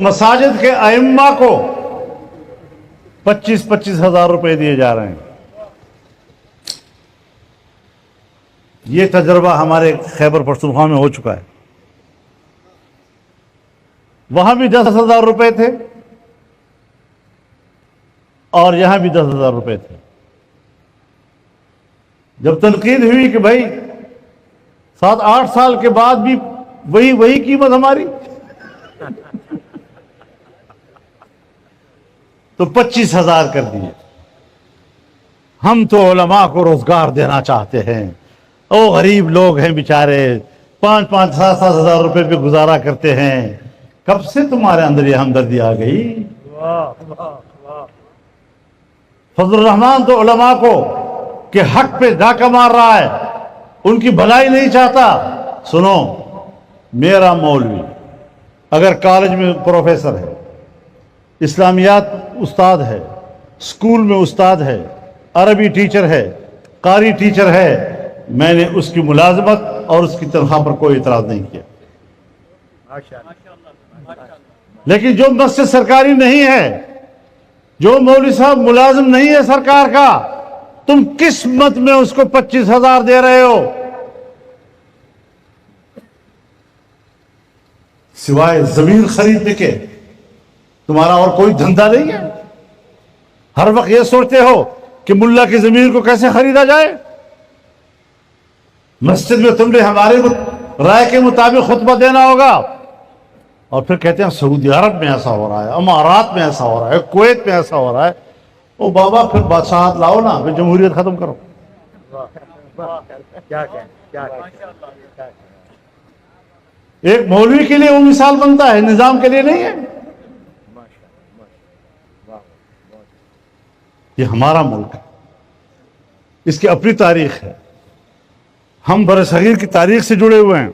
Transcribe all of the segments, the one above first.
مساجد کے ائمہ کو 25-25 ہزار روپے دیے جا رہے ہیں۔ یہ تجربہ ہمارے خیبر پختونخوا میں ہو چکا ہے۔ وہاں بھی 10,000 روپے تھے اور یہاں بھی 10,000 روپے تھے۔ جب تنقید ہوئی کہ بھائی 7-8 سال کے بعد بھی وہی قیمت ہماری، تو 25,000 کر دیے۔ ہم تو علماء کو روزگار دینا چاہتے ہیں، او غریب لوگ ہیں بیچارے، 5-7 ہزار روپے پہ گزارا کرتے ہیں۔ کب سے تمہارے اندر یہ ہمدردی آ گئی؟ فضل الرحمان تو علماء کو کہ حق پہ ڈاکہ مار رہا ہے، ان کی بھلائی نہیں چاہتا۔ سنو، میرا مولوی اگر کالج میں پروفیسر ہے، اسلامیات استاد ہے، اسکول میں استاد ہے، عربی ٹیچر ہے، قاری ٹیچر ہے، میں نے اس کی ملازمت اور اس کی تنخواہ پر کوئی اعتراض نہیں کیا۔ لیکن جو مسجد سرکاری نہیں ہے، جو مولوی صاحب ملازم نہیں ہے سرکار کا، تم کس مت میں اس کو 25,000 دے رہے ہو؟ سوائے زمین خریدنے کے تمہارا اور کوئی دھندا نہیں ہے؟ ہر وقت یہ سوچتے ہو کہ ملا کی زمین کو کیسے خریدا جائے؟ مسجد میں تم نے ہمارے رائے کے مطابق خطبہ دینا ہوگا، اور پھر کہتے ہیں سعودی عرب میں ایسا ہو رہا ہے، امارات میں ایسا ہو رہا ہے، کویت میں ایسا ہو رہا ہے۔ او بابا، پھر بادشاہت لاؤ نا، پھر جمہوریت ختم کرو۔ ایک مولوی کے لیے وہ مثال بنتا ہے، نظام کے لیے نہیں ہے۔ یہ ہمارا ملک ہے، اس کی اپنی تاریخ ہے، ہم برصغیر کی تاریخ سے جڑے ہوئے ہیں۔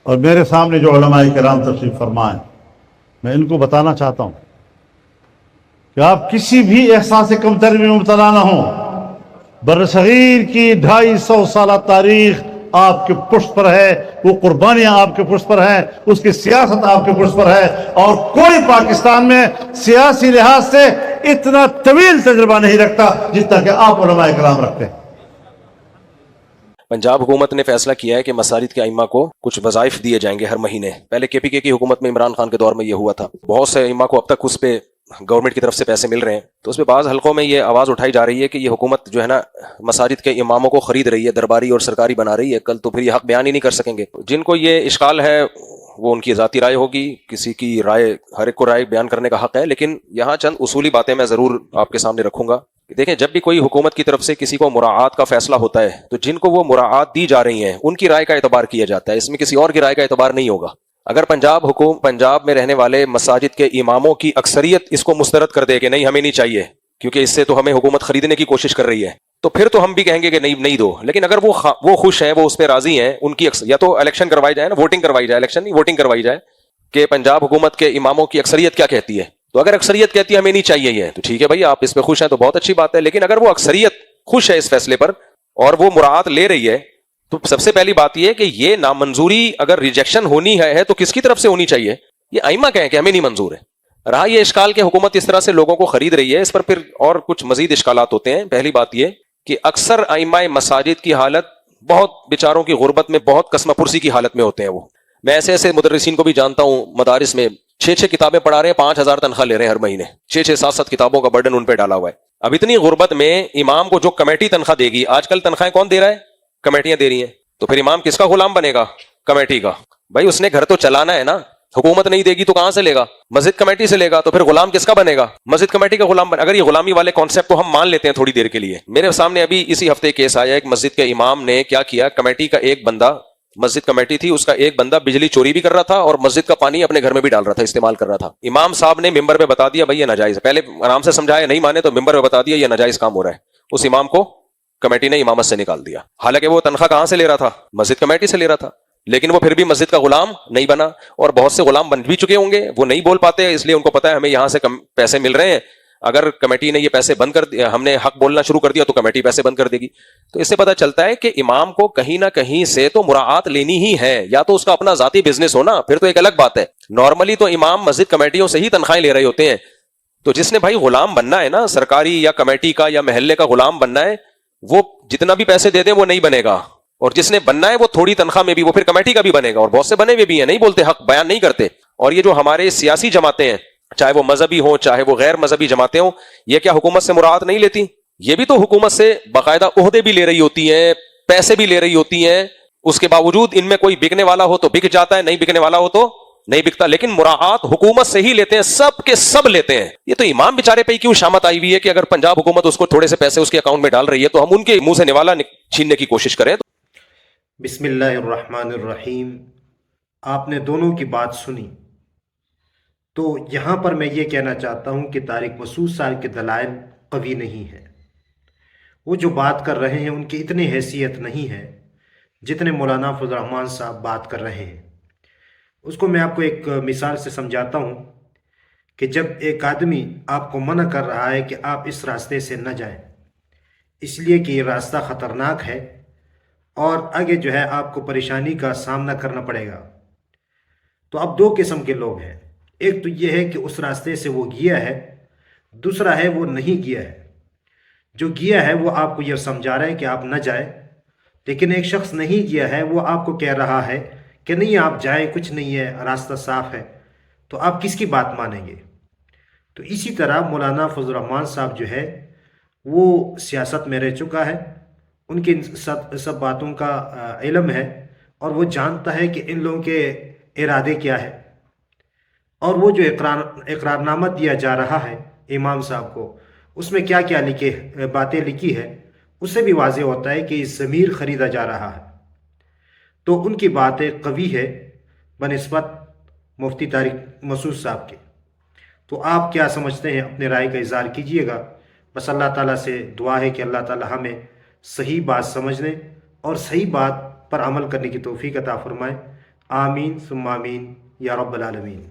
اور میرے سامنے جو علماء کرام تشریف فرمائے، میں ان کو بتانا چاہتا ہوں کہ آپ کسی بھی احساس کمتری میں مبتلا نہ ہوں۔ برصغیر کی 250 سالہ تاریخ آپ کے پشت پر ہے، وہ قربانیاں آپ کے پشت پر ہیں، اس کی سیاست آپ کے پشت پر ہے، اور کوئی پاکستان میں سیاسی لحاظ سے اتنا طویل تجربہ نہیں رکھتا جتنا کہ آپ علماء کرام رکھتے ہیں۔ پنجاب حکومت نے فیصلہ کیا ہے کہ مساجد کے ائمہ کو کچھ وظائف دیے جائیں گے ہر مہینے۔ پہلے کے پی کے کی حکومت میں عمران خان کے دور میں یہ ہوا تھا، بہت سے ائمہ کو اب تک اس پہ گورنمنٹ کی طرف سے پیسے مل رہے ہیں۔ تو اس پہ بعض حلقوں میں یہ آواز اٹھائی جا رہی ہے کہ یہ حکومت جو ہے نا مساجد کے اماموں کو خرید رہی ہے، درباری اور سرکاری بنا رہی ہے، کل تو پھر یہ حق بیان ہی نہیں کر سکیں گے۔ جن کو یہ اشکال ہے وہ ان کی ذاتی رائے ہوگی، کسی کی رائے، ہر ایک کو رائے بیان کرنے کا حق ہے، لیکن یہاں چند اصولی باتیں میں ضرور آپ کے سامنے رکھوں گا۔ دیکھیں، جب بھی کوئی حکومت کی طرف سے کسی کو مراعات کا فیصلہ ہوتا ہے تو جن کو وہ مراعات دی جا رہی ہیں ان کی رائے کا اعتبار کیا جاتا ہے، اس میں کسی اور کی رائے کا اعتبار نہیں ہوگا۔ اگر پنجاب میں رہنے والے مساجد کے اماموں کی اکثریت اس کو مسترد کر دے کہ نہیں ہمیں نہیں چاہیے کیونکہ اس سے تو ہمیں حکومت خریدنے کی کوشش کر رہی ہے، تو پھر تو ہم بھی کہیں گے کہ نہیں دو۔ لیکن اگر وہ خوش ہیں، وہ اس پہ راضی ہیں، ان کی یا تو الیکشن کروائی جائے نا، ووٹنگ کروائی جائے، الیکشن نہیں ووٹنگ کروائی جائے کہ پنجاب حکومت کے اماموں کی اکثریت کیا کہتی ہے۔ تو اگر اکثریت کہتی ہے ہمیں نہیں چاہیے یہ، تو ٹھیک ہے بھائی، آپ اس پہ خوش ہیں تو بہت اچھی بات ہے۔ لیکن اگر وہ اکثریت خوش ہے اس فیصلے پر اور وہ مراعات لے رہی ہے، تو سب سے پہلی بات یہ ہے کہ یہ نامنظوری اگر ریجیکشن ہونی ہے تو کس کی طرف سے ہونی چاہیے؟ یہ ائمہ کہیں کہ ہمیں نہیں منظور ہے۔ رہا یہ اشکال کہ حکومت اس طرح سے لوگوں کو خرید رہی ہے، اس پر پھر اور کچھ مزید اشکالات ہوتے ہیں۔ پہلی بات یہ کہ اکثر ائمہ مساجد کی حالت بہت بیچاروں کی غربت میں، بہت قسمہ پرسی کی حالت میں ہوتے ہیں۔ وہ میں ایسے مدرسین کو بھی جانتا ہوں، مدارس میں 6 کتابیں پڑھا رہے ہیں، 5,000 تنخواہ لے رہے ہیں ہر مہینے، 6-7 کتابوں کا برڈن ان پہ ڈالا ہوا ہے۔ اب اتنی غربت میں امام کو جو کمیٹی تنخواہ دے گی، آج کل تنخواہیں کون دے رہا ہے؟ کمیٹیاں دے رہی ہیں، تو پھر امام کس کا غلام بنے گا؟ کمیٹی کا۔ بھائی اس نے گھر تو چلانا ہے نا، حکومت نہیں دے گی تو کہاں سے لے گا؟ مسجد کمیٹی سے لے گا، تو پھر غلام کس کا بنے گا؟ مسجد کمیٹی کا غلام اگر یہ غلامی والے کانسیپٹ کو ہم مان لیتے ہیں تھوڑی دیر کے لیے، میرے سامنے ابھی اسی ہفتے کیس آیا، ایک مسجد کے امام نے کیا کیا، کمیٹی کا ایک بندہ، مسجد کمیٹی تھی، اس کا ایک بندہ بجلی چوری بھی کر رہا تھا اور مسجد کا پانی اپنے گھر میں بھی ڈال رہا تھا، استعمال کر رہا تھا۔ امام صاحب نے ممبر پہ بتا دیا بھائی یہ ناجائز ہے، پہلے آرام سے سمجھایا، نہیں مانے تو ممبر پہ بتا دیا یہ ناجائز کام ہو رہا ہے۔ اس امام کو کمیٹی نے امامت سے نکال دیا، حالانکہ وہ تنخواہ کہاں سے لے رہا تھا؟ مسجد کمیٹی سے لے رہا تھا، لیکن وہ پھر بھی مسجد کا غلام نہیں بنا۔ اور بہت سے غلام بن بھی چکے ہوں گے، وہ نہیں بول پاتے اس لیے ان کو پتا ہے ہمیں یہاں سے کم پیسے مل رہے ہیں، اگر کمیٹی نے یہ پیسے بند کر دیا, ہم نے حق بولنا شروع کر دیا تو کمیٹی پیسے بند کر دے گی. تو اس سے پتہ چلتا ہے کہ امام کو کہیں نہ کہیں سے تو مراعات لینی ہی ہے, یا تو اس کا اپنا ذاتی بزنس ہونا, پھر تو ایک الگ بات ہے. نارملی تو امام مسجد کمیٹیوں سے ہی تنخواہیں لے رہے ہوتے ہیں. تو جس نے بھائی غلام بننا ہے نا, سرکاری یا کمیٹی کا یا محلے کا غلام بننا ہے, وہ جتنا بھی پیسے دے دیں وہ نہیں بنے گا, اور جس نے بننا ہے وہ تھوڑی تنخواہ میں بھی وہ پھر کمیٹی کا بھی بنے گا. اور بہت سے بنے ہوئے بھی ہیں, نہیں بولتے, حق بیان نہیں کرتے. اور یہ جو ہمارے سیاسی جماعتیں ہیں, چاہے وہ مذہبی ہوں چاہے وہ غیر مذہبی جماعتیں ہوں, یہ کیا حکومت سے مراعات نہیں لیتی؟ یہ بھی تو حکومت سے باقاعدہ عہدے بھی لے رہی ہوتی ہیں, پیسے بھی لے رہی ہوتی ہیں. اس کے باوجود ان میں کوئی بکنے والا ہو تو بک جاتا ہے, نہیں بکنے والا ہو تو نہیں بکتا. لیکن مراعات حکومت سے ہی لیتے ہیں, سب کے سب لیتے ہیں. یہ تو امام بیچارے پہ ہی کیوں شامت آئی ہوئی ہے کہ اگر پنجاب حکومت اس کو تھوڑے سے پیسے اس کے اکاؤنٹ میں ڈال رہی ہے تو ہم ان کے منہ سے نوالا چھیننے کی کوشش کریں. بسم اللہ الرحمن الرحیم. آپ نے دونوں کی بات سنی, تو یہاں پر میں یہ کہنا چاہتا ہوں کہ طارق مسعود صاحب کے دلائل قوی نہیں ہیں. وہ جو بات کر رہے ہیں ان کی اتنی حیثیت نہیں ہے جتنے مولانا فضل الرحمان صاحب بات کر رہے ہیں. اس کو میں آپ کو ایک مثال سے سمجھاتا ہوں کہ جب ایک آدمی آپ کو منع کر رہا ہے کہ آپ اس راستے سے نہ جائیں, اس لیے کہ یہ راستہ خطرناک ہے اور آگے جو ہے آپ کو پریشانی کا سامنا کرنا پڑے گا. تو اب دو قسم کے لوگ ہیں, ایک تو یہ ہے کہ اس راستے سے وہ گیا ہے, دوسرا ہے وہ نہیں گیا ہے. جو گیا ہے وہ آپ کو یہ سمجھا رہا ہے کہ آپ نہ جائیں, لیکن ایک شخص نہیں گیا ہے وہ آپ کو کہہ رہا ہے کہ نہیں آپ جائیں, کچھ نہیں ہے, راستہ صاف ہے. تو آپ کس کی بات مانیں گے؟ تو اسی طرح مولانا فضل الرحمان صاحب جو ہے وہ سیاست میں رہ چکا ہے, ان کی سب باتوں کا علم ہے, اور وہ جانتا ہے کہ ان لوگوں کے ارادے کیا ہے. اور وہ جو اقرارنامہ دیا جا رہا ہے امام صاحب کو, اس میں کیا کیا باتیں لکھی ہے, اس سے بھی واضح ہوتا ہے کہ ضمیر خریدا جا رہا ہے. تو ان کی باتیں قوی ہے بنسبت مفتی طارق مسعود صاحب کے. تو آپ کیا سمجھتے ہیں, اپنے رائے کا اظہار کیجئے گا. بس اللہ تعالیٰ سے دعا ہے کہ اللہ تعالیٰ ہمیں صحیح بات سمجھنے اور صحیح بات پر عمل کرنے کی توفیق عطا فرمائے. آمین ثم آمین یا رب العالمین.